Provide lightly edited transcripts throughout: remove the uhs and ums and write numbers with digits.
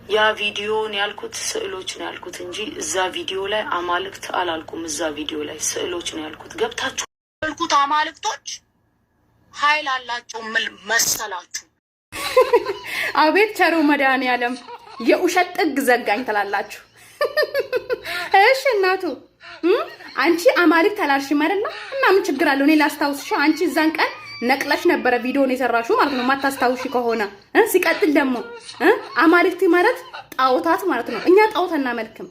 ያ ቪዲዮን ያልኩት ስዕሎች ነው ያልኩት እንጂ እዛ ቪዲዮ ላይ አማልክት አላልኩም። እዛ ቪዲዮ ላይ ስዕሎች ነው ያልኩት። ገብታችሁ ያልኩት አማልክቶች ኃይል አላቸው መሰላችሁ? አቤት ቸሩ መድኃኒዓለም የውሸት ጥግ ዘጋኝ ትላላችሁ። እሺ እናቱ አንቺ አማልክት አላልሽም አይደል? እና ምን ችግር አለው? እኔ ላስታውስሽ። አንቺ እዛን ቀን ነቅለሽ ነበረ ቪዲዮን የሰራሽው ማለት ነው ማታስታውሺ ከሆነ። ሲቀጥል ደግሞ አማልክት ማለት ጣዖታት ማለት ነው። እኛ ጣዖት እናመልክም።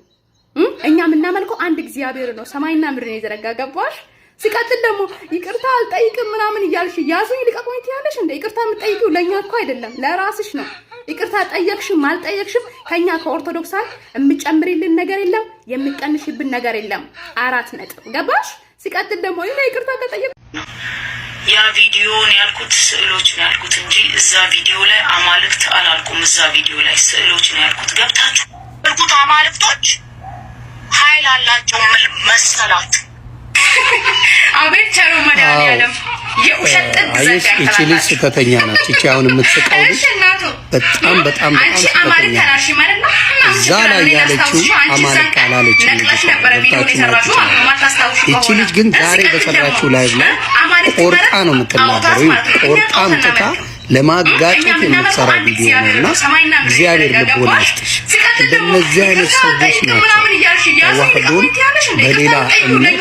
እኛ የምናመልከው አንድ እግዚአብሔር ነው፣ ሰማይና ምድርን የዘረጋ። ገባሽ? ሲቀጥል ደግሞ ይቅርታ አልጠይቅም ምናምን እያልሽ ያዙኝ ልቀቁኝ ትያለሽ እንደ ይቅርታ የምትጠይቂው ለኛ እኮ አይደለም ለራስሽ ነው። ይቅርታ ጠየቅሽም አልጠየቅሽም ከኛ ከኦርቶዶክሳን የምጨምሪልን ነገር የለም፣ የሚቀንሽብን ነገር የለም። 4 ነጥብ። ገባሽ? ሲቀጥል ደግሞ ይቅርታ ከጠየቅ ያ ቪዲዮን ያልኩት ስዕሎች ነው ያልኩት እንጂ እዛ ቪዲዮ ላይ አማልክት አላልኩም። እዛ ቪዲዮ ላይ ስዕሎች ነው ያልኩት። ገብታችሁ ያልኩት አማልክቶች ኃይል አላቸው መሰላችሁ? አቤት ቸሩ መድኃኒዓለም የውሸት ጥግ ዘጋኝ። እቺ ልጅ ስተተኛ ናት። እቺ አሁን የምትሰቃው ልጅ በጣም በጣም አንቺ አማልክት አላልሽ ማለት ነው። እዛ ላይ ያለችው አማልክት አላለችም። እቺ ልጅ ግን ዛሬ በሰራችው ላይቭ ላይ ቆርጣ ነው የምትናገረው። ቆርጣ ምጥታ ለማጋጨት የምትሰራ ቪዲዮ ነውና እግዚአብሔር ልቦና ይስጥሽ። እንደነዚህ አይነት ሰዎች ናቸው ተዋህዶን በሌላ እምነት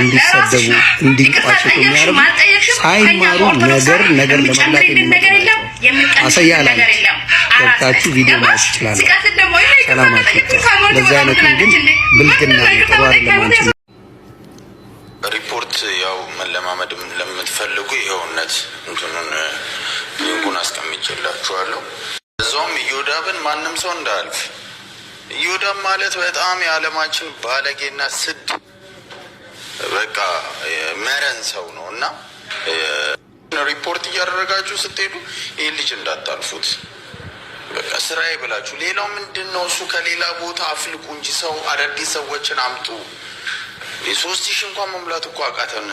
እንዲሰደቡ እንዲንቋሸሹ የሚያደርጉ ሳይማሩ ነገር ለመብላት የሚመጣው አሰያ ላይ ገብታችሁ ቪዲዮ ማየት ይችላል። ሰላማችሁ ለዚህ አይነት ግን ብልግና ተባረ ለማንችል ሪፖርት ያው መለማመድ ለምትፈልጉ ይኸውነት እንትኑን ሊንኩን አስቀምጬላችኋለሁ። እዛውም ኢዮዳብን ማንም ሰው እንዳያልፍ። ኢዮዳብ ማለት በጣም የዓለማችን ባለጌና ስድ በቃ መረን ሰው ነው እና ሪፖርት እያደረጋችሁ ስትሄዱ ይህ ልጅ እንዳታልፉት። በቃ ስራዬ ብላችሁ ሌላው ምንድነው እሱ ከሌላ ቦታ አፍልቁ እንጂ ሰው አዳዲስ ሰዎችን አምጡ። 3000 እንኳን መሙላት እኮ አቃተን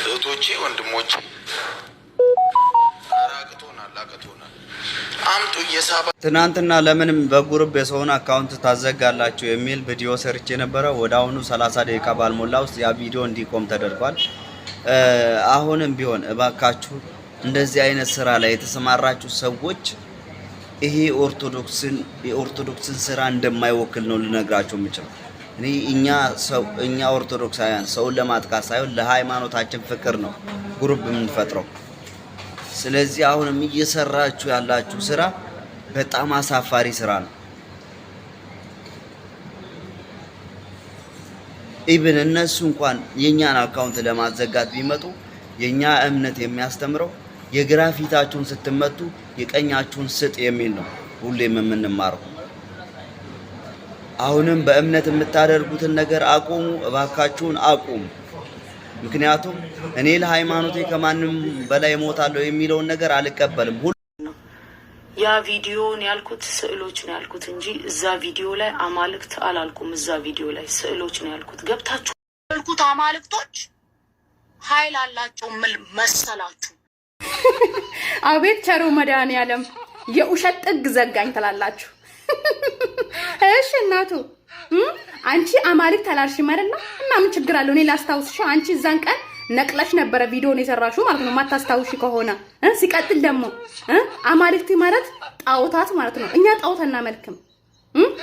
እህቶቼ ወንድሞቼ፣ አቃቶናል አምጡ እየሳባ። ትናንትና ለምንም በግሩፕ የሰውን አካውንት ታዘጋላችሁ የሚል ቪዲዮ ሰርቼ ነበረ። ወደ አሁኑ 30 ደቂቃ ባልሞላ ውስጥ ያ ቪዲዮ እንዲቆም ተደርጓል። አሁንም ቢሆን እባካችሁ እንደዚህ አይነት ስራ ላይ የተሰማራችሁ ሰዎች ይሄ የኦርቶዶክስን ስራ እንደማይወክል ነው ልነግራችሁ የምችለው። እኛ ኦርቶዶክሳውያን ሰውን ለማጥቃት ሳይሆን ለሃይማኖታችን ፍቅር ነው ግሩፕ የምንፈጥረው። ስለዚህ አሁንም እየሰራችሁ ያላችሁ ስራ በጣም አሳፋሪ ስራ ነው። ኢቭን እነሱ እንኳን የኛን አካውንት ለማዘጋት ቢመጡ የኛ እምነት የሚያስተምረው የግራ ፊታችሁን ስትመቱ የቀኛችሁን ስጥ የሚል ነው ሁሌም የምንማረው። አሁንም በእምነት የምታደርጉትን ነገር አቁሙ፣ እባካችሁን አቁሙ። ምክንያቱም እኔ ለሃይማኖቴ ከማንም በላይ እሞታለሁ የሚለውን ነገር አልቀበልም። ያ ቪዲዮን ያልኩት ስዕሎች ነው ያልኩት እንጂ እዛ ቪዲዮ ላይ አማልክት አላልኩም። እዛ ቪዲዮ ላይ ስዕሎች ነው ያልኩት። ገብታችሁ ያልኩት አማልክቶች ኃይል አላቸው መሰላችሁ? አቤት ቸሩ መድኃኒዓለም የውሸት ጥግ ዘጋኝ ትላላችሁ። እሺ እናቱ አንቺ አማልክት አላልሽም አይደል? እና ምን ችግር አለው? እኔ ላስታውስሽ። አንቺ እዛን ቀን ነቅለሽ ነበረ ቪዲዮን የሰራሽው ማለት ነው ማታስታውሺ ከሆነ። ሲቀጥል ደግሞ አማልክት ማለት ጣዖታት ማለት ነው። እኛ ጣዖት እናመልክም።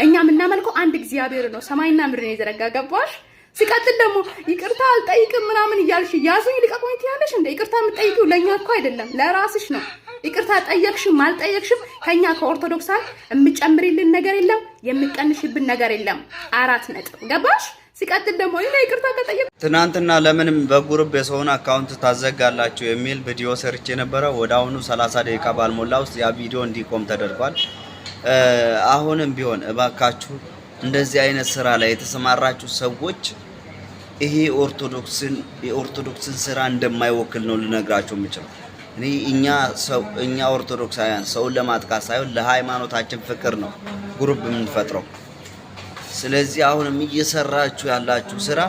እኛ የምናመልከው አንድ እግዚአብሔር ነው፣ ሰማይና ምድርን የዘረጋ። ገባሽ? ሲቀጥል ደግሞ ይቅርታ አልጠይቅም ምናምን እያልሽ ያዙኝ ልቀቁኝ ትያለሽ እንደ ይቅርታ የምትጠይቂው ለኛ እኮ አይደለም ለራስሽ ነው። ይቅርታ ጠየቅሽም አልጠየቅሽም ከኛ ከኦርቶዶክሳን የምጨምሪልን ነገር የለም፣ የሚቀንሽብን ነገር የለም። 4 ነጥብ። ገባሽ? ሲቀጥል ደግሞ ይቅርታ ከጠየቅ ትናንትና ለምንም በግሩፕ የሰውን አካውንት ታዘጋላችሁ የሚል ቪዲዮ ሰርቼ ነበረ። ወደ አሁኑ 30 ደቂቃ ባልሞላ ውስጥ ያ ቪዲዮ እንዲቆም ተደርጓል። አሁንም ቢሆን እባካችሁ እንደዚህ አይነት ስራ ላይ የተሰማራችሁ ሰዎች ይሄ የኦርቶዶክስን ስራ እንደማይወክል ነው ልነግራችሁ የምችለው። እኛ ኦርቶዶክሳውያን ሰውን ለማጥቃት ሳይሆን ለሃይማኖታችን ፍቅር ነው ግሩፕ የምንፈጥረው። ስለዚህ አሁንም እየሰራችሁ ያላችሁ ስራ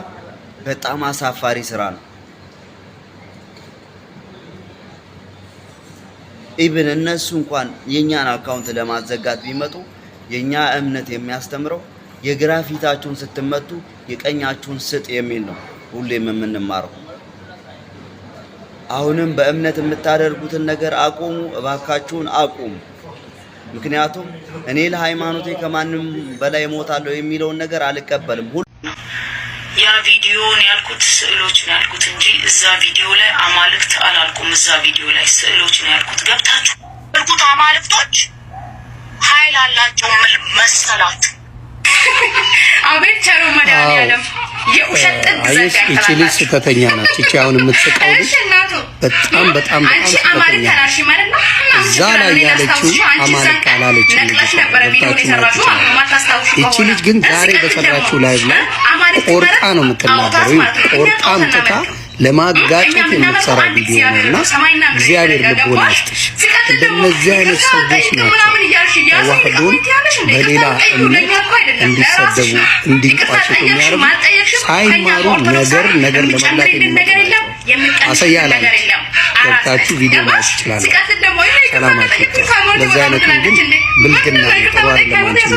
በጣም አሳፋሪ ስራ ነው። ኢብን እነሱ እንኳን የኛን አካውንት ለማዘጋት ቢመጡ የኛ እምነት የሚያስተምረው የግራ ፊታችሁን ስትመቱ የቀኛችሁን ስጥ የሚል ነው ሁሌም የምንማረው። አሁንም በእምነት የምታደርጉትን ነገር አቁሙ፣ እባካችሁን አቁሙ። ምክንያቱም እኔ ለሃይማኖቴ ከማንም በላይ እሞታለሁ የሚለውን ነገር አልቀበልም። ያ ቪዲዮ ነው ያልኩት ስዕሎች ነው ያልኩት እንጂ እዛ ቪዲዮ ላይ አማልክት አላልኩም። እዛ ቪዲዮ ላይ ስዕሎች ነው ያልኩት። ገብታችሁ እርኩት አማልክቶች ኃይል አላቸው መሰላችሁ። አቤት ቸሩ መድኃኒዓለም የውሸት ጥግ ዘጋኝ። እቺ ልጅ ስተተኛ ናት። እቺ አሁን የምትስቀው ልጅ በጣም በጣም ስተተኛ እዛ ላይ ያለችው አማልክት አላለችም። እቺ ልጅ ግን ዛሬ በሰራችው ላይቭ ላይ ቆርጣ ነው የምትናገረው። ቆርጣ አምጥታ ለማጋጨት የምትሰራ ቪዲዮ ነውና እግዚአብሔር ልቦና ይስጥሽ። እንደነዚህ አይነት ሰዎች ናቸው ተዋህዶን በሌላ እምነት እንዲሰደቡ እንዲንቋሸሹ የሚያደርጉ ሳይማሩ ነገር ለመብላት የሚመጡ አሰያ ላይ ገብታችሁ ቪዲዮ ማየት ይችላል። ሰላማችሁ። ለዛ አይነቱ ግን ብልግና ተባለ ለማንችል